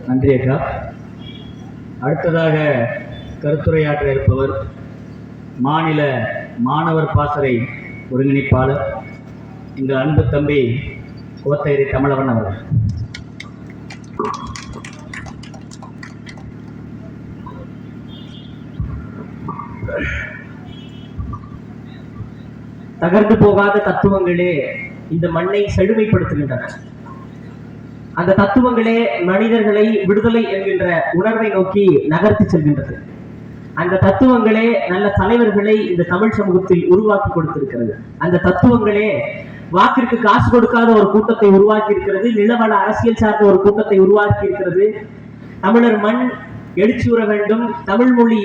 நன்றி அக்கா. அடுத்ததாக கருத்துரையாற்ற இருப்பவர் மாநில மாணவர் பாசறை ஒருங்கிணைப்பாளர் எங்கள் அன்பு தம்பி கோத்தகிரி தமிழவன் அவர்கள். தகர்ந்து போகாத தத்துவங்களே இந்த மண்ணை செழுமைப்படுத்துகின்றன. அந்த தத்துவங்களே மனிதர்களை விடுதலை என்கின்ற உணர்வை நோக்கி நகர்த்தி செல்கின்றது. அந்த தத்துவங்களே நல்ல தலைவர்களை இந்த தமிழ் சமூகத்தில் உருவாக்கி கொடுத்திருக்கிறது. அந்த தத்துவங்களே வாக்கிற்கு காசு கொடுக்காத ஒரு கூட்டத்தை உருவாக்கி இருக்கிறது. நிலவள அரசியல் சார்ந்த ஒரு கூட்டத்தை உருவாக்கி இருக்கிறது. தமிழர் மண் எழுச்சியுற வேண்டும், தமிழ் மொழி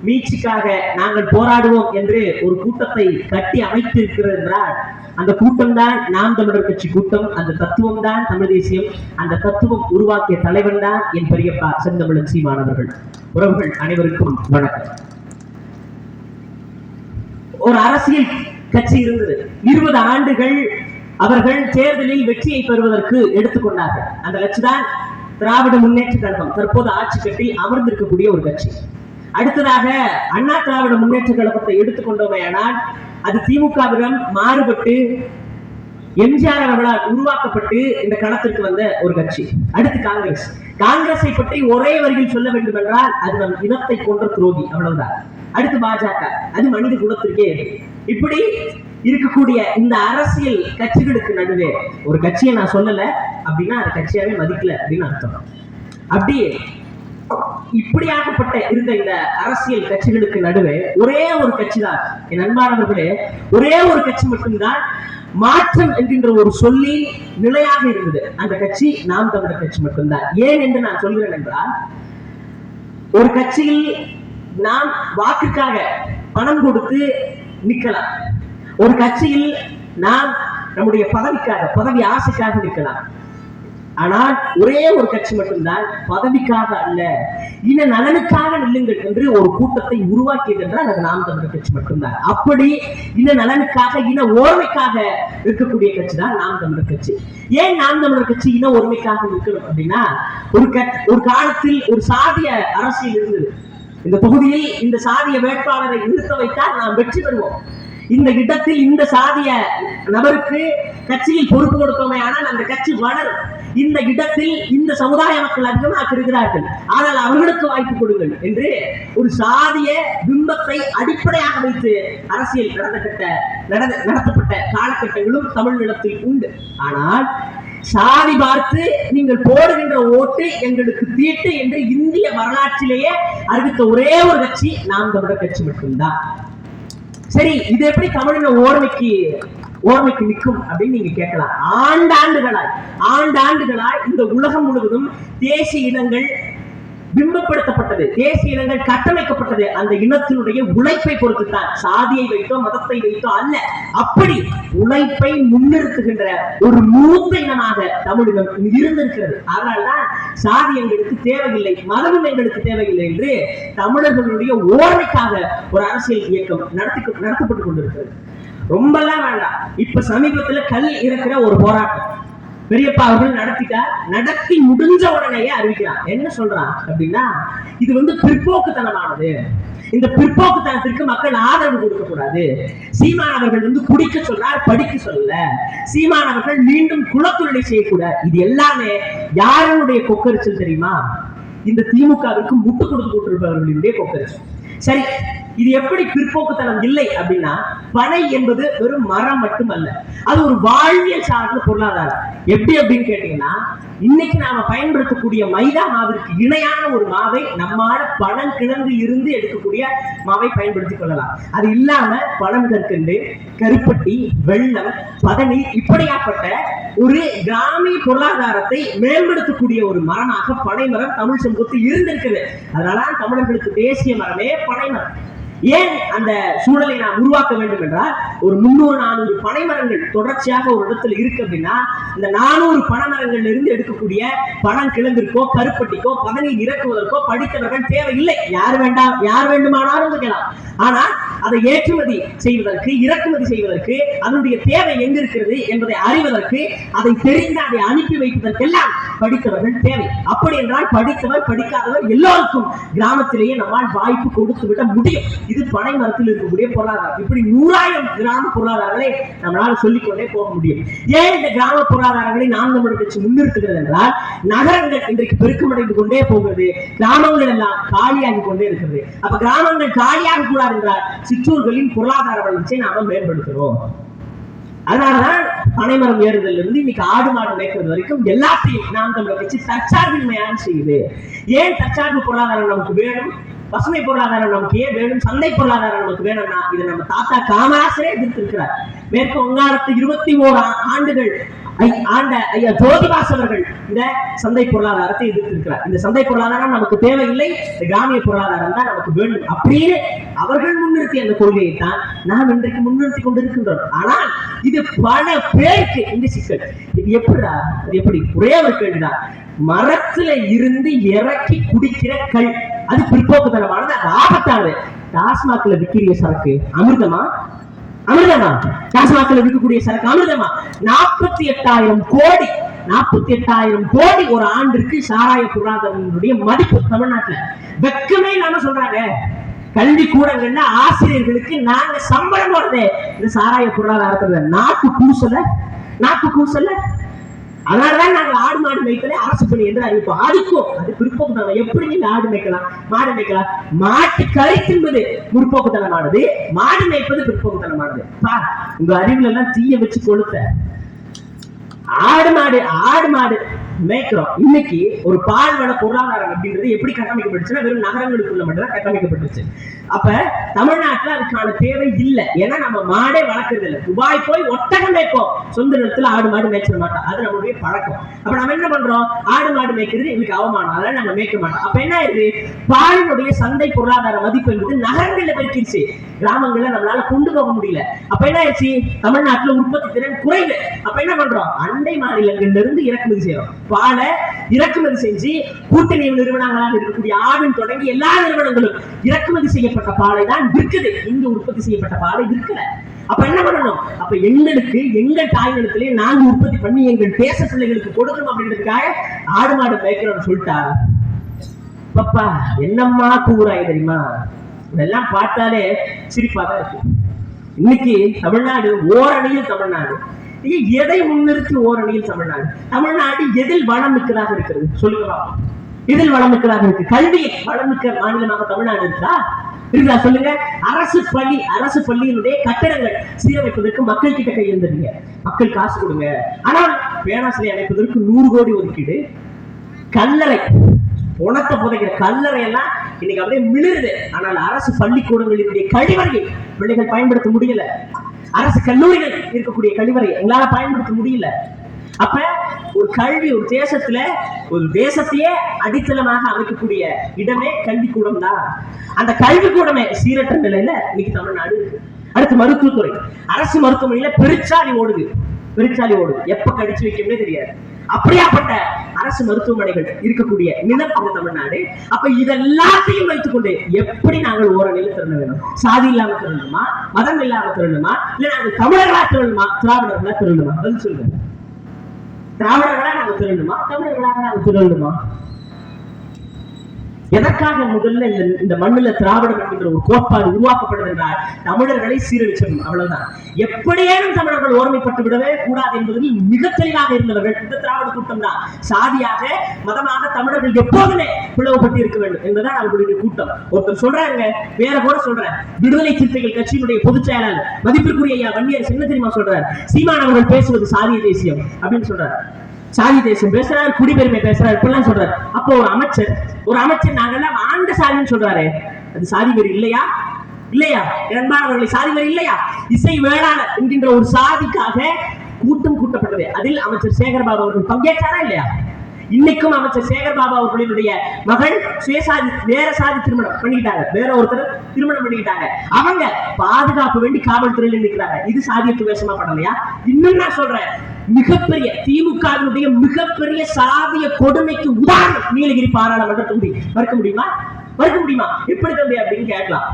மீட்சிக்காக நாங்கள் போராடுவோம் என்று ஒரு கூட்டத்தை கட்டி அமைத்து இருக்கிறது என்றால் அந்த கூட்டம் தான் நாம் தமிழர் கட்சி கூட்டம். அந்த தத்துவம் தான் தமிழ் தேசியம். அந்த தத்துவம் உருவாக்கிய தலைவன் தான் என் பெரியப்பா செந்தமிழன் சீமானவர்கள். உறவுகள் அனைவருக்கும் வணக்கம். ஒரு அரசியல் கட்சி இருந்தது. 20 ஆண்டுகள் அவர்கள் தேர்தலில் வெற்றியை பெறுவதற்கு எடுத்துக்கொண்டார்கள். அந்த கட்சி தான் திராவிட முன்னேற்ற கழகம், தற்போது ஆட்சி கட்டில் அமர்ந்திருக்கக்கூடிய ஒரு கட்சி. அடுத்ததாக அண்ணா திராவிட முன்னேற்ற கழகத்தை எடுத்துக்கொண்டோமையானால் அது திமுகவிடம் மாறுபட்டு எம்ஜிஆர் அவர்களால் உருவாக்கப்பட்டு இந்த களத்திற்கு வந்த ஒரு கட்சி. அடுத்து காங்கிரஸை பற்றி ஒரே வரியில் சொல்ல வேண்டும் என்றால் அது நம் இனத்தை கொன்ற துரோகி, அவ்வளவுதான். அடுத்து பாஜக, அது மனித குலத்திற்கே. இப்படி இருக்கக்கூடிய இந்த அரசியல் கட்சிகளுக்கு நடுவே ஒரு கட்சியை நான் சொல்லல அப்படின்னா அந்த கட்சியாவே மதிக்கல அப்படின்னு அர்த்தம். அப்படி இப்படியாகப்பட்ட இருந்த இந்த அரசியல் கட்சிகளுக்கு நடுவே ஒரே ஒரு கட்சி தான் என் அன்பானவர்களே, ஒரே ஒரு கட்சி மட்டும்தான் மாற்றம் என்கின்ற ஒரு சொல்லி நிலையாக இருந்தது. அந்த கட்சி நாம் தமிழர் கட்சி மட்டும்தான். ஏன் என்று நான் சொல்கிறேன் என்றால், ஒரு கட்சியில் நாம் வாக்குக்காக பணம் கொடுத்து நிற்கலாம். ஒரு கட்சியில் நாம் நம்முடைய பதவி ஆசைக்காக நிற்கலாம். ஆனால் ஒரே ஒரு கட்சி மட்டும்தான் பதவிக்காக அல்ல, இன நலனுக்காக நில்லுங்கள் என்று ஒரு கூட்டத்தை உருவாக்கியது என்றால் அது நாம் தமிழர் கட்சி மட்டும்தான். அப்படி இன நலனுக்காக, இன ஓர்மைக்காக இருக்கக்கூடிய கட்சி தான் நாம் தமிழர் கட்சி. ஏன் நாம் தமிழர் கட்சி இன ஒருமைக்காக இருக்கணும் அப்படின்னா, ஒரு காலத்தில் ஒரு சாதிய அரசியல் இருந்தது. இந்த தொகுதியில் இந்த சாதிய வேட்பாளரை நிறுத்த வைத்தால் நாம் வெற்றி பெறுவோம். இந்த இடத்தில் இந்த சாதிய நபருக்கு கட்சியில் பொறுப்பு கொடுத்தோமே ஆனால் அந்த கட்சி வளரும். இந்த இடத்தில் இந்த சமுதாய மக்கள் அதிகமாக இருக்கிறார்கள், ஆனால் அவர்களுக்கு வாய்ப்பு கொடுங்கள் என்று ஒரு சாதிய பிம்பத்தை அடிப்படையாக வைத்து அரசியல் நடத்தப்பட்ட காலகட்டங்களும் தமிழ் நிலத்தில் உண்டு. ஆனால் சாதி பார்த்து நீங்கள் போடுகின்ற ஓட்டு எங்களுக்கு தீட்டு என்று இந்திய வரலாற்றிலேயே அறிவித்த ஒரே ஒரு கட்சி நாம் தமிழர் கட்சி மட்டும்தான். சரி, இது எப்படி தமிழின ஓர்மைக்கு நிற்கும் அப்படின்னு நீங்க கேட்கலாம். ஆண்டாண்டுகளாய் இந்த உலகம் முழுவதும் தேசிய இனங்கள் பிம்பப்படுத்தப்பட்டது, தேசிய இனங்கள் கட்டமைக்கப்பட்டது அந்த இனத்தினுடைய உழைப்பை பொறுத்துத்தான். சாதியை வைத்தோ மதத்தை வைத்தோ அல்ல. அப்படி உழைப்பை முன்னிறுத்துகின்ற ஒரு மூத்த இனமாக தமிழினம் இருந்திருக்கிறது. அதனால்தான் சாதி எங்களுக்கு தேவையில்லை, மதமும் எங்களுக்கு தேவையில்லை என்று தமிழர்களுடைய ஓர்மைக்காக ஒரு அரசியல் இயக்கம் நடத்தப்பட்டு கொண்டிருக்கிறது. ரொம்பலாம் வேண்டாம், இப்ப சமீபத்தில் கல் இருக்கிற ஒரு போராட்டம் பெரியப்பா அவர்கள் நடத்தி முடிஞ்ச உடனேயே அறிவிக்கிறான். என்ன சொல்றான் அப்படின்னா, இது பிற்போக்குத்தனமானது, இந்த பிற்போக்குத்தனத்திற்கு மக்கள் ஆதரவு கொடுக்க கூடாது. சீமானவர்கள் குடிக்க சொல்றார், படிக்க சொல்லல. சீமானவர்கள் மீண்டும் குலத்தொழிலை செய்யக்கூடாது. இது எல்லாமே யாருடைய கொக்கரிச்சல் தெரியுமா? இந்த திமுகவிற்கு முட்டு கொடுத்து கொண்டிருப்பவர்களுடைய கொக்கரிச்சல். சரி, இது எப்படி பிற்போக்குத்தனம் இல்லை அப்படின்னா, பனை என்பது வெறும் மரம் மட்டுமல்ல, அது ஒரு வாழ்வியல் சார்ந்த பொருளாதாரம். எப்படி அப்படின்னு கேட்டீங்கன்னா, இன்னைக்கு நாம பயன்படுத்தக்கூடிய மைதா மாவிற்கு இணையான ஒரு மாவை நம்மால பழம் கிழங்கு இருந்து எடுக்கக்கூடிய மாவை பயன்படுத்திக் கொள்ளலாம். அது இல்லாம பழம் கற்கண்டு, கருப்பட்டி, வெள்ளம், பதநீர் இப்படியாப்பட்ட ஒரு கிராமிய பொருளாதாரத்தை மேம்படுத்தக்கூடிய ஒரு மரமாக பனை மரம் தமிழ் சமூகத்தில் இருந்திருக்குது. அதனால தமிழர்களுக்கு தேசிய மரமே பனை மரம். ஏன் அந்த சூழலை நாம் உருவாக்க வேண்டும் என்றால், ஒரு 300-400 பனைமரங்கள் தொடர்ச்சியாக ஒரு இடத்துல இருக்கு அப்படின்னா, இந்த 400 பனைமரங்கள்ல இருந்து எடுக்கக்கூடிய பணம் கிழங்கிற்கோ கருப்பட்டிக்கோ பதனியில் இறக்குவதற்கோ படித்தவர்கள் தேவையில்லை. யார் வேண்டுமானாலும் இருக்கலாம். ஆனால் அதை ஏற்றுமதி செய்வதற்கு, இறக்குமதி செய்வதற்கு அதனுடைய தேவை எங்க இருக்கிறது என்பதை அறிவதற்கு, அதை தெரிந்து அதை அனுப்பி வைப்பதற்கெல்லாம் படித்தவர்கள் தேவை. அப்படி என்றால் படித்தவர் படிக்காதவர் எல்லோருக்கும் கிராமத்திலேயே நம்மால் வாய்ப்பு கொடுத்து விட முடியும். இது பனை மரத்தில் இருக்கக்கூடிய பொருளாதாரம். இப்படி 100,000 கிராம பொருளாதாரங்களை நம்மளால் சொல்லிக்கொண்டே போக முடியும். ஏன் இந்த கிராம பொருளாதாரங்களை நாம் தமிழர் கட்சி முன்னிறுத்துகிறது என்றால், நகரங்கள் இன்றைக்கு பெருக்கமடைந்து கொண்டே போகிறது, கிராமங்கள் எல்லாம் காலியாகி கொண்டே இருக்கிறது. அப்ப கிராமங்கள் காலியாக கூடாது என்றால் சிற்றூர்களின் பொருளாதார வளர்ச்சியை நாம மேம்படுத்துறோம். அதனாலதான் பனைமரம் ஏறுதல் இருந்து இன்னைக்கு ஆடு மாடு மேய்க்கிறது வரைக்கும் எல்லாத்தையும் நாம் தமிழர் கட்சி தற்சார்பின்மையாக செய்யுது. ஏன் தற்சார்பு பொருளாதாரம் நமக்கு வேணும்? பசுமை பொருளாதாரம் நமக்கு ஏன் வேணும்? சந்தை பொருளாதாரம் நமக்கு வேணும்னா, இதை நம்ம தாத்தா காமராசரே எதிர்த்து இருக்கிறார். மேற்கு வங்காளத்து 21 ஆண்டுகள் ஆண்ட ஐயா ஜோதிபாஸ் அவர்கள் இந்த சந்தை பொருளாதாரத்தை எதிர்த்திருக்கிறார். இந்த சந்தை பொருளாதாரம் நமக்கு தேவையில்லை, கிராமிய பொருளாதாரம் தான் நமக்கு வேண்டும் அப்படின்னு அவர்கள் முன்னிறுத்திய அந்த கொள்கையை தான் நாம் இன்றைக்கு முன்னிறுத்தி கொண்டிருக்கின்றோம். ஆனால் இது பல பேருக்கு இந்த சிக்கல். இது எப்படி ஒரே ஒரு கேள்விதான். மரத்துல இருந்து இறக்கி குடிக்கிற கல், அது பிற்போக்குத்தனமானது, அது ஆபத்தானது. டாஸ்மாக்ல விற்கிற சரக்கு அமிர்தமா? டாஸ்மாக்ல விற்கக்கூடிய சரக்கு அமிர்தமா? 48,000 கோடி ஒரு ஆண்டிற்கு சாராய பொருளாதாரத்தினுடைய மதிப்பு தமிழ்நாட்டுல. வெக்கமே இல்லாம சொல்றாங்க. கல்வி கூடங்கள்ல ஆசிரியர்களுக்கு நாங்க சம்பளம் போடுறது இந்த சாராய பொருளாதாரத்துல. நாக்கு கூசல. அதனாலதான் நாங்கள் ஆடு மாடு மேய்க்கல அரசு பணி என்று அறிவிப்போம். அதுக்கும் அது பிற்போக்குத்தனம். எப்படி நீங்க ஆடு மேய்க்கலாம், மாடு மேய்க்கலாம்? மாட்டு கறி தின்பது முற்போக்குத்தனமானது, மாடு மேய்ப்பது பிற்போக்குத்தனமானது. உங்க அறிவுல எல்லாம் தீய வச்சு கொளுத்த ஆடு மாடு மேய்க்கிறோம். இன்னைக்கு ஒரு பால்வள பொருளாதாரம் அப்படின்றது எப்படி கட்டமைக்கப்பட்டுச்சுன்னா, வெறும் நகரங்களுக்குள்ள மட்டும்தான் கட்டமைக்கப்பட்டுச்சு. அப்ப தமிழ்நாட்டுல அதுக்கான தேவை இல்லை. ஏன்னா நம்ம மாடே வளர்க்கறது இல்லை. துபாய் போய் ஒட்டகம் மேய்ப்போம், சொந்த நிலத்துல ஆடு மாடு மேய்ச்சிட மாட்டோம். அது நம்மளுடைய பழக்கம். அப்ப நம்ம என்ன பண்றோம்? ஆடு மாடு மேய்க்கிறது எங்களுக்கு அவமானம், அதனால நம்ம மேய்க்க மாட்டோம். அப்ப என்ன ஆயிடுது? பாலினுடைய சந்தை பொருளாதார மதிப்பு என்பது நகரங்கள்ல பெருக்கிடுச்சு, கிராமங்கள்ல நம்மளால கொண்டு போக முடியல. அப்ப என்ன ஆயிடுச்சு? தமிழ்நாட்டுல உற்பத்தி திறன் குறைவு. அப்ப என்ன பண்றோம்? அண்டை மாநிலங்கள்ல இருந்து இறக்குமதி செய்யறோம். பாலை இறக்குமதி செஞ்சு கூட்டணி நிறுவனங்களாக இருக்கக்கூடிய ஆவின் தொடங்கி எல்லா நிறுவனங்களும் இறக்குமதி செய்யப்பட்ட பாலை தான் விற்குது. இங்கு உற்பத்தி செய்யப்பட்ட பாலை விற்கல. அப்ப என்ன பண்ணணும்? அப்ப எங்களுக்கு எங்கள் தாய் நிலத்திலே நாங்க உற்பத்தி பண்ணி எங்கள் தேச பிள்ளைகளுக்கு கொடுக்கணும் அப்படின்றதுக்காக ஆடு மாடு மேய்க்கிறோம்னு சொல்லிட்டா, பப்பா என்னம்மா கூறாய் தெரியுமா? இதெல்லாம் பார்த்தாலே சிரிப்பாதான் இருக்கு. இன்னைக்கு தமிழ்நாடு ஓரணியில் தமிழ்நாடு. எதை முன்னிறுத்தி ஓரணியில் தமிழ்நாடு எதில் வளம் மிக்கதாக இருக்கிறது சொல்லுங்க. இதில் வளம் மிக்கதாக இருக்கு. கல்வி வளம் மிக்க மாநிலமாக தமிழ்நாடு இருக்கா? சொல்லுங்க. அரசு பள்ளியினுடைய கட்டடங்கள் சீரமைப்பதற்கு மக்கள் கிட்ட கையெழுந்தீங்க. மக்கள் காசு கொடுங்க. ஆனால் பேராசிரியர் அமைப்பதற்கு 100 கோடி ஒதுக்கீடு. கல்லறை உணத்தை புதைக்கிற கல்லறை எல்லாம் இன்னைக்கு அப்படியே மிளருது. ஆனால் அரசு பள்ளிக்கூடங்களினுடைய கழிவறையை பிள்ளைகள் பயன்படுத்த முடியல. அரசு கல்லூரிகள் இருக்கக்கூடிய கழிவறை எங்களால பயன்படுத்த முடியல. அப்ப ஒரு கல்வி, ஒரு தேசத்துல ஒரு தேசத்தையே அடித்தளமாக அமைக்கக்கூடிய இடமே கல்விக்கூடம் தான். அந்த கல்விக்கூடமே சீரற்ற நிலையில இன்னைக்கு தமிழ்நாடு இருக்கு. அடுத்து மருத்துவத்துறை. அரசு மருத்துவமனையில பெருச்சாலி ஓடுது. எப்ப கடிச்சு வைக்கவே தெரியாது. அப்படியாப்பட்ட அரசு மருத்துவமனைகள் இருக்கக்கூடிய நிலம் அந்த தமிழ்நாடு. அப்ப இதெல்லாத்தையும் வைத்துக் கொண்டு எப்படி நாங்கள் ஓரணியில் திறன வேணும்? சாதி இல்லாம திரளணுமா? மதம் இல்லாம திரளணுமா? இல்ல நாங்கள் தமிழர்களா திரளணுமா? திராவிடர்களா திரளணுமா? பதில் சொல்லுங்க. திராவிடர்களா நாங்கள் திரளணுமா? தமிழர்களாக நாங்கள் திரளணுமா? எதற்காக முதல்ல இந்த மண்ணுல திராவிடம் என்கின்ற ஒரு கோட்பாடு உருவாக்கப்படுது என்றால் தமிழர்களை சீரழிச்சிடணும், அவ்வளவுதான். எப்படியேனும் தமிழர்கள் ஓர்மைப்பட்டு விடவே கூடாது என்பதில் மிக தெளிவாக இருந்தவர்கள் இந்த திராவிட கூட்டம் தான். சாதியாக மதமாக தமிழர்கள் எப்போதுமே பிளவுபட்டு இருக்க வேண்டும் என்பதுதான் அவர்களுடைய கூட்டம். ஒருத்தர் சொல்றாங்க, வேற கூட சொல்றேன், விடுதலை சிறுத்தைகள் கட்சியினுடைய பொதுச் செயலாளர் மதிப்பிற்குரிய ஐயா வன்னியர் என்ன தெரியுமா சொல்றார்? சீமான் அவர்கள் பேசுவது சாதிய தேசியம் அப்படின்னு சொல்றாரு. சாதி தேசம் பேசுறாரு, குடிபெருமை பேசுறாரு, இப்பெல்லாம் சொல்றாரு. அப்போ ஒரு அமைச்சர் நாங்கெல்லாம் ஆண்ட சாதின்னு சொல்றாரு. அது சாதி வெறி இல்லையா? என்பார்களை சாதி வெறி இல்லையா? இசை வேளாளர் என்கின்ற ஒரு சாதிக்காக கூட்டம் கூட்டப்பட்டது. அதில் அமைச்சர் சேகர்பாபு அவர்கள் பங்கேற்றாரா இல்லையா? இன்னைக்கும் அமைச்சர் சேகர் பாபு அவர்களுடைய மகள் சுயசாதி வேற சாதி திருமணம் பண்ணிக்கிட்டாங்க, வேற ஒருத்தர் திருமணம் பண்ணிக்கிட்டாங்க. அவங்க பாதுகாப்பு வேண்டி காவல்துறையில் நிற்கிறாங்க. இது சாதியத்து வேஷமா படலையா? இன்னும் நான் சொல்றேன், மிகப்பெரிய திமுகவினுடைய மிகப்பெரிய சாதிய கொடுமைக்கு உதாரணம் நீலகிரி பாராளுமன்ற தொகுதி. மறுக்க முடியுமா? மறுக்க முடியுமா? எப்படி தம்பி அப்படின்னு கேட்கலாம்.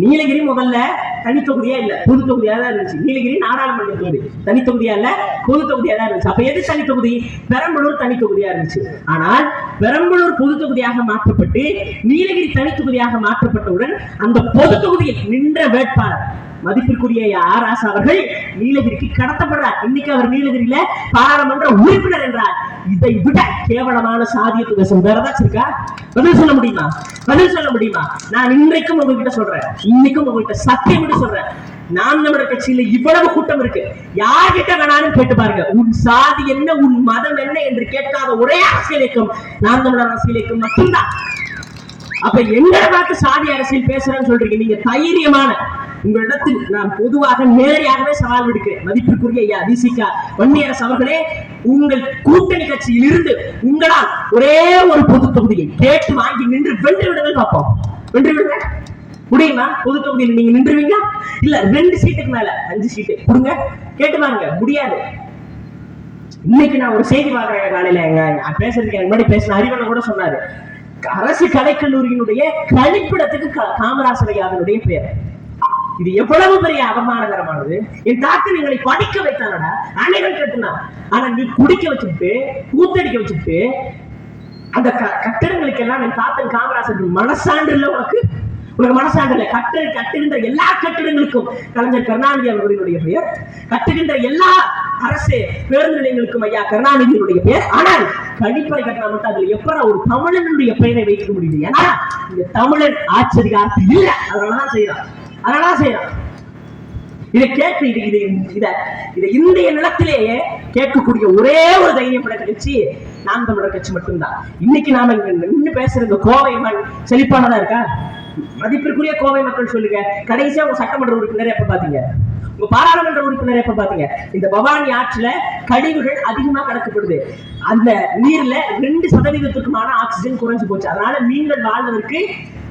நீலகிரி முதல்ல தனி தொகுதியா இல்ல, பொது தொகுதியா தான் இருந்துச்சு. நீலகிரி நாடாளுமன்ற தொகுதி தனி தொகுதியா இல்ல, பொது தொகுதியா தான் இருந்துச்சு. அப்ப எது தனி தொகுதி? பெரம்பலூர் தனி தொகுதியா இருந்துச்சு. ஆனால் பெரம்பலூர் பொது தொகுதியாக மாற்றப்பட்டு நீலகிரி தனி தொகுதியாக மாற்றப்பட்டவுடன் அந்த பொது தொகுதியில் நின்ற வேட்பாளர் மதிப்பிற்குரிய ஆராசா அவர்கள் நீலகிரிக்கு கடத்தப்படுறார். இன்னைக்கு அவர் நீலகிரியில பாராளுமன்ற உறுப்பினர் என்றார். இதை விட கேவலமான சாதியத்து தேசம் வேற ஏதாச்சும் இருக்கா? பதில் சொல்ல முடியுமா? பதில் சொல்ல முடியுமா? நான் இன்றைக்கும் உங்ககிட்ட சொல்றேன், இன்னைக்கும் உங்ககிட்ட சத்தியம் விட்டு சொல்றேன், நாம் தமிழர் கட்சியில இவ்வளவு கூட்டம் இருக்கு. யார்கிட்ட வேணாலும் கேட்டு பாருங்க, உன் சாதி என்ன, உன் மதம் என்ன என்று கேட்காத ஒரே அரசியல் இயக்கம் நாம் தமிழர் அரசியல் இயக்கம் மட்டும்தான். அப்ப எங்களை பார்த்து சாதி அரசியல் பேசுறேன்னு சொல்றீங்க. நீங்க தைரியமான உங்களிடத்தில் நான் பொதுவாக நேரடியாகவே சவால் விடுக்கிறேன். மதிப்பிற்குரிய ஐயா விசிகா வன்னியரசு அவர்களே, உங்கள் கூட்டணி கட்சியில் இருந்து உங்களால் ஒரே ஒரு பொது தொகுதியை கேட்டு வாங்கி நின்று வென்று விடுங்கள் பார்ப்போம். வென்று விடுங்க முடியுமா? பொது தொகுதியில் நீங்க நின்றுவீங்க? இல்ல 2 சீட்டுக்கு மேல 5 சீட்டு கொடுங்க, கேட்டு பாருங்க. முடியாது. இன்னைக்கு நான் ஒரு செய்தி பார்க்கிறேன் காலையில, பேசுறதுக்கு முன்னாடி பேசின அறிவனை கூட சொன்னாரு, அரசு கலைக்கல்லூரியினுடைய கழிப்பிடத்துக்கு காமராசர் ஐயாவினுடைய பெயர். இது எவ்வளவு பெரிய அவமானகரமானது. என் தாத்தன் எங்களை படிக்க வைத்தானடா, அணைகள் கட்டினா, ஆனா நீ குடிக்க வச்சுட்டு கூத்தடிக்க வச்சுட்டு அந்த கட்டிடங்களுக்கு எல்லாம் என் தாத்தன் காமராசர் மனசான்று இல்ல உனக்கு? உனக்கு மனசான்று இல்ல. கட்டுகின்ற எல்லா கட்டிடங்களுக்கும் கலைஞர் கருணாநிதி அவர்களுடைய பெயர், கட்டுகின்ற எல்லா அரசு பேருந்து நிலையங்களுக்கும் ஐயா கருணாநிதியுடைய பெயர். ஆனால் கழிப்பறை கட்டினா மட்டும் அதுல எப்ப ஒரு தமிழனுடைய பெயரை வைக்க முடியுது? ஏன்னா இந்த தமிழன் ஆச்சரியார்த்தம் இல்ல, அதனாலதான் செய்யறான். அதனாலதான் செய்யறான். இதை கேட்டு இதை இந்திய நிலத்திலேயே கேட்கக்கூடிய ஒரே ஒரு தைரியம் படைத்த கட்சி நாம் தமிழர் கட்சி மட்டும்தான். இன்னைக்கு நாம இங்க நின்று பேசுறது கோவை மண் செழிப்பானதா இருக்கா? மதிப்பிற்குரிய கோவை மக்கள் சொல்லுங்க, கடைசியா உங்க சட்டமன்ற உறுப்பினர் எப்ப பாத்தீங்க? உங்க பாராளுமன்ற உறுப்பினர் எப்ப பாத்தீங்க? இந்த பவானி ஆற்றுல கழிவுகள் அதிகமா கலக்கப்படுது. அந்த நீர்ல 2% ஆக்சிஜன் குறைஞ்சு போச்சு. அதனால நீங்கள் வாழ்வதற்கு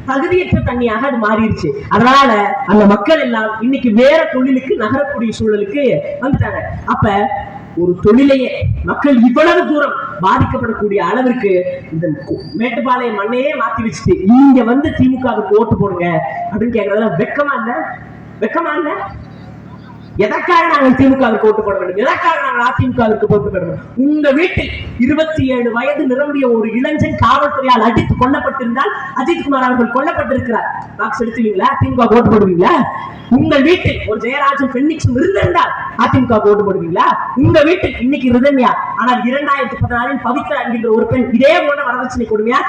தகுதியற்ற தண்ணியாக அது மாறிடுச்சு. அதனால அந்த மக்கள் எல்லாம் இன்னைக்கு வேற தொழிலுக்கு நகரக்கூடிய சூழலுக்கு வந்துட்டாங்க. அப்ப ஒரு தொழிலையே மக்கள் இவ்வளவு தூரம் பாதிக்கப்படக்கூடிய அளவிற்கு இந்த மேட்டுப்பாளையம் மண்ணையே மாத்தி வச்சுட்டு இங்க வந்து திமுகவுக்கு ஓட்டு போடுங்க அப்படின்னு கேட்கறதுல வெக்கமா இல்ல? வெக்கமா இல்ல? எதற்காக நாங்கள் திமுகவிற்கு ஓட்டு போட வேண்டும்? எதற்காக நாங்கள் அதிமுகவிற்கு ஓட்டு போட வேண்டும்? உங்க வீட்டில் 27 வயது நிரம்பிய ஒரு இளைஞன் காவல்துறையால் அடித்து கொல்லப்பட்டிருந்தால் அஜித்குமார் அவர்கள் கொல்லப்பட்டிருக்கிறார், வாக்கு செலுத்துவீங்களா? திமுக ஓட்டு போடுவீங்களா? உங்கள் வீட்டில் ஒரு ஜெயராஜன் பெண்ணிக்ஸும் இருந்திருந்தால் அதிமுக ஓட்டு போடுவீங்களா? உங்க வீட்டில் இன்னைக்கு ரிதன்யா, ஆனால் 2014 பவித்ரா என்கின்ற ஒரு பெண் இதே போன்ற வரதட்சணை கொடுமையா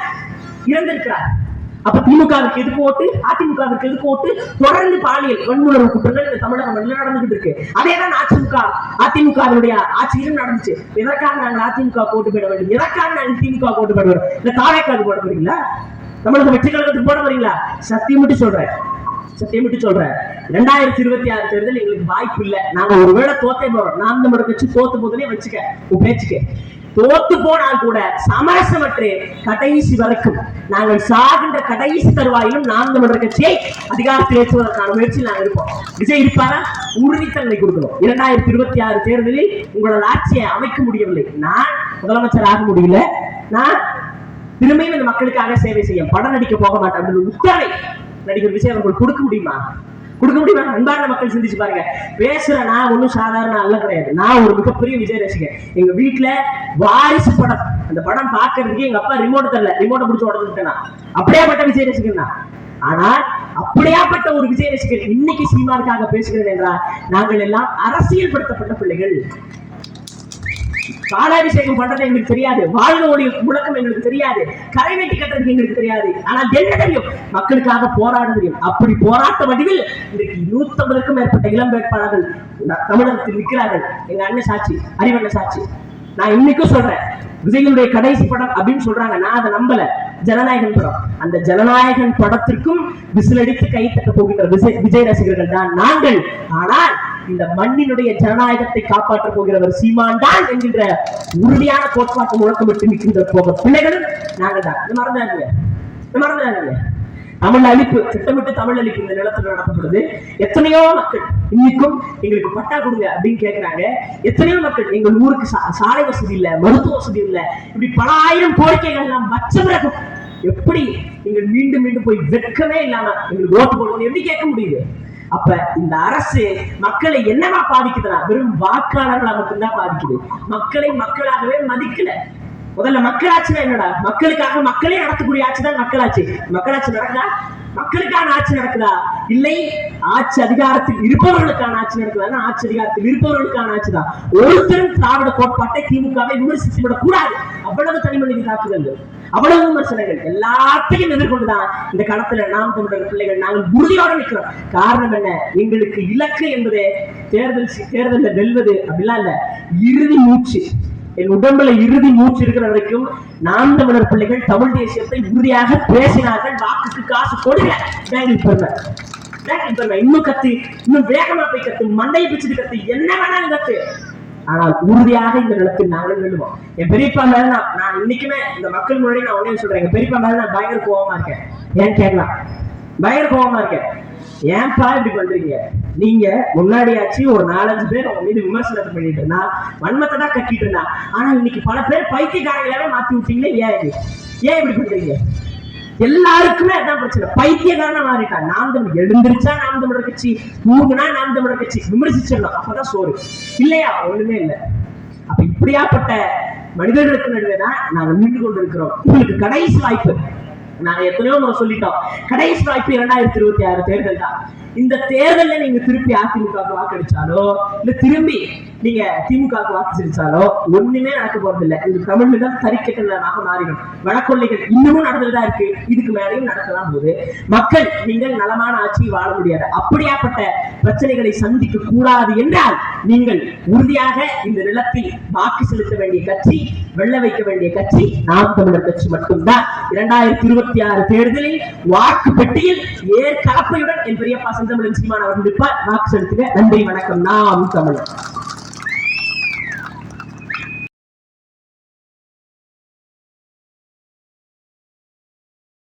இறந்திருக்கிறார். அப்ப திமுகவுக்கு எதுக்கு ஓட்டு, அதிமுகவுக்கு எதுக்கு ஓட்டு? தொடர்ந்து பாலியல் வன்முறை குற்றங்கள் இந்த தமிழகம் நடந்துகிட்டு இருக்கு. அதேதான் அதிமுகவினுடைய ஆட்சியிலும் நடந்துச்சு. எதற்காக நாங்கள் அதிமுக ஓட்டு போட வேண்டும்? எதற்காக நாங்கள் திமுக ஓட்டு போட வேண்டும்? இல்ல தாவேக்காவுக்கு போட போறீங்களா? தமிழக வெற்றி கழகத்துக்கு போட போறீங்களா? சத்தியம் மட்டும் சொல்றேன், 2026 தேர்தல் எங்களுக்கு வாய்ப்பு இல்லை. நாங்க ஒருவேளை தோத்தே போறோம், நாம் தமிழர் கட்சி தோத்து போதுனே வச்சுக்க, உன் பேச்சுக்கு தோத்து போனால் கூட சமரசமற்று கடைசி வரைக்கும் நாங்கள் சாகின்ற கடைசி தருவாயிலும் நாம் தமிழர் கட்சியை அதிகாரத்தில் ஏற்றுவதற்கான முயற்சியில் நாங்கள் இருப்போம். விஜய் இருப்பாரா? உறுதித்தன்மை கொடுக்கணும். 2026 தேர்தலில் உங்களோட ஆட்சியை அமைக்க முடியவில்லை, நான் முதலமைச்சர் ஆக முடியல, நான் திரும்பியும் இந்த மக்களுக்காக சேவை செய்ய படம் நடிக்க போக மாட்டேன் உத்தரவை நடிகர் விஜய் அவர்கள் கொடுக்க முடியுமா? கொடுக்க முடியுமா? அன்பான மக்கள் சிந்திச்சு பாருங்க. பேசுற நான் ஒன்னும் சாதாரண அல்ல கிடையாது. நான் ஒரு மிகப்பெரிய விஜய் ரசிகர். எங்க வீட்டுல வாரிசு படம், அந்த படம் பாக்குறதுக்கு எங்க அப்பா ரிமோட் தரல, ரிமோட்டை பிடிச்சு உடஞ்சுட்டேன். அப்படியாப்பட்ட விஜய் ரசிகர் தான். ஆனால் அப்படியாப்பட்ட ஒரு விஜய் ரசிகர் இன்னைக்கு சீமானுக்காக பேசுகிறேன் என்றால் நாங்கள் எல்லாம் அரசியல் படுத்தப்பட்ட பிள்ளைகள். பாலாபிஷேகம் பண்றது எங்களுக்கு தெரியாது, வாழ்க ஒளி முழக்கம் எங்களுக்கு தெரியாது, கரை வெட்டி கட்டுறதுக்கு எங்களுக்கு தெரியாது. ஆனால் என்ன தெரியும்? மக்களுக்காக போராட தெரியும். அப்படி போராட்ட வடிவில் இன்றைக்கு 150க்கும் மேற்பட்ட இளம் வேட்பாளர்கள் தமிழகத்தில் நிற்கிறார்கள். எங்க அண்ணன் சாட்சி, அறிவண்ணன் சாட்சி. நான் இன்னைக்கும் சொல்றேன், விஜயனுடைய கடைசி படம் அப்படின்னு சொல்றாங்க, நான் அதை நம்பல. ஜனநாயகன் படம், அந்த ஜனநாயகன் படத்திற்கும் விசிலடித்து கை தட்ட போகின்ற விஜய் ரசிகர்கள் தான் நாங்கள். ஆனால் இந்த மண்ணினுடைய ஜனநாயகத்தை காப்பாற்றப் போகிறவர் சீமான் தான் என்கின்ற உறுதியான கோட்பாட்டு முழக்கமிட்டு நிற்கின்ற போக பிள்ளைகளும் நாங்கள் தான். இது மறந்தாங்க தமிழ் அழிப்பு, திட்டமிட்டு தமிழ் அழிப்பு இந்த நிலத்தில் நடத்தப்படுது. எத்தனையோ மக்கள் இன்னைக்கும் எங்களுக்கு பட்டா கொடுங்க அப்படின்னு கேட்கிறாங்க. எத்தனையோ மக்கள் எங்கள் ஊருக்கு சாலை வசதி இல்ல, மருத்துவ வசதி இல்ல, இப்படி பல ஆயிரம் கோரிக்கைகள் எல்லாம் வச்ச பிறகு எப்படி எங்கள் மீண்டும் மீண்டும் போய் வெட்கமே இல்லாம எங்களுக்கு ஓட்டு போடணும் எப்படி கேட்க முடியுது? அப்ப இந்த அரசு மக்களை என்னவா பாதிக்குதுன்னா வெறும் வாக்காளர்களா மட்டும்தான் பாதிக்குது. மக்களை மக்களாகவே மதிக்கல. முதல்ல மக்களாட்சினா என்னடா? மக்களுக்காக மக்களே நடத்தக்கூடிய ஆட்சி தான் மக்களாட்சி. மக்களாட்சி நடக்குதா? மக்களுக்கான ஆட்சி நடக்குதா? இல்லை, ஆட்சி அதிகாரத்தில் இருப்பவர்களுக்கான ஆட்சி நடக்குதா? ஆட்சி அதிகாரத்தில் இருப்பவர்களுக்கான ஆட்சி தான். ஒருத்தரும் திராவிட கோட்பாட்டை திமுகவை விமர்சித்து விடக் கூடாது. அவ்வளவு தனிமனித தாக்குதல்கள், அவ்வளவு விமர்சனங்கள் எல்லாத்தையும் எதிர்கொண்டுதான் இந்த களத்துல நாம் தமிழர் பிள்ளைகள் நாங்கள் உறுதியோடு நிற்கிறோம். காரணம் என்ன? எங்களுக்கு இலக்கு என்பதே தேர்தல்ல வெல்வது அப்படிலாம் இல்ல, இறுதி மூச்சு. என் உடம்புல இறுதி மூச்சு இருக்கிற வரைக்கும் நாம் தமிழர் பிள்ளைகள் தமிழ் தேசியத்தை உறுதியாக பேசினார்கள். வாக்குக்கு காசு கொடுங்க, இன்னும் கத்து, இன்னும் வேகமா போய் கத்து, மண்டையை பிச்சுட்டு கத்து, என்ன வேணாலும் கத்து. ஆனால் உறுதியாக இந்த நிலத்தில் நாங்கள் வெல்லுவோம். என் பெரியப்பா மேல நான் இன்னைக்குமே இந்த மக்கள் முன்னாடி நான் உடனே சொல்றேன், என் பெரியப்பா மேல நான் பயங்கர கோபமா இருக்கேன். ஏன்னு கேட்கலாம், பயங்கர கோபமா இருக்கேன். ஏன்பா இப்படி பண்றீங்க? நீங்க முன்னாடியாச்சு ஒரு 4-5 பேர் அவங்க மீது விமர்சனத்தை பண்ணிட்டு இருந்தா, வன்மத்தை தான் கட்டிட்டு இருந்தா. ஆனா இன்னைக்கு பல பேர் பைத்தியக்காரங்களாவே மாத்தி விட்டீங்களே. ஏன் இப்படி பண்றீங்க? எல்லாருக்குமே அதான் பிரச்சனை, பைத்தியக்காரனா மாறிட்டான். நாம் தமிழ் எழுந்திருச்சா நாம் தமிழர் கட்சி, மூணுனா நாம் தமிழர் கட்சி விமர்சிச்சிடணும், அப்பதான் சோறு. இல்லையா? ஒண்ணுமே இல்லை. அப்ப இப்படியாப்பட்ட மனிதர்களுக்கு நடுவேதான் நாங்கள் நின்று கொண்டிருக்கிறோம். உங்களுக்கு கடைசி வாய்ப்பு. நாங்க எத்தனையோ முறை சொல்லிட்டோம், கடைசி வாய்ப்பு 2026 தேர்தல் தான். இந்த தேர்தலில் நீங்க திருப்பி அதிமுக வாக்களிச்சாலோ இல்ல திரும்பி நீங்க திமுக வாக்கு செலுத்தாலோ ஒண்ணுமே நடக்க போறது இல்லை. இது தமிழ்நிலம் தரிக்கட்டமாக மாறிடும். வழக்கொள்ளைகள் இன்னமும் நடந்துதான் இருக்கு, இதுக்கு மேலேயும் நடக்கலாம் போது மக்கள் நீங்கள் நலமான ஆட்சியை வாழ முடியாது. அப்படியாப்பட்ட பிரச்சனைகளை சந்திக்க கூடாது என்றால் நீங்கள் உறுதியாக இந்த நிலத்தில் வாக்கு செலுத்த வேண்டிய கட்சி, வெல்ல வைக்க வேண்டிய கட்சி நாம் தமிழர் கட்சி மட்டும்தான். 2026 தேர்தலில் வாக்கு பெட்டியில் ஏற்கலப்பையுடன் என் பெரியப்பா செந்தமிழன் சீமான் அவர்கள் நிற்பார். வாக்கு செலுத்துக. நன்றி, வணக்கம். நாம் தமிழர்.